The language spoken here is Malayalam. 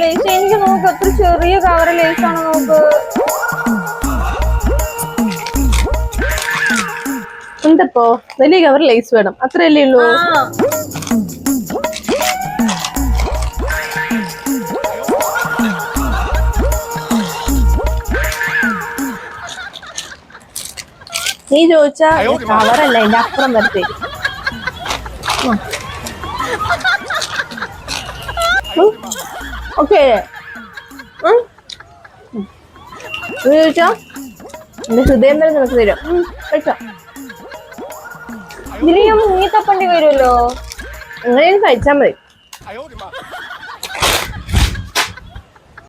ലേസ്. എനിക്ക് നോക്ക് അത്ര ചെറിയ കവർ ലേസാണ് നോക്ക്. എന്തപ്പോ വലിയ കവർ ലേസ് വേണം അത്രയല്ലേ ഉള്ളൂ. നീ ചോദിച്ചാ കവറല്ല എന്റെ അപ്പുറം വരത്തേക്ക്. ഓക്കെ ചോദിച്ചോ എന്റെ ഹൃദയം വരെ നിനക്ക് തരും. കഴിച്ചോ. ഇതിൽ ഞാൻ മുങ്ങി തപ്പേണ്ടി വരുമല്ലോ. എങ്ങനെയും കഴിച്ചാൽ മതി.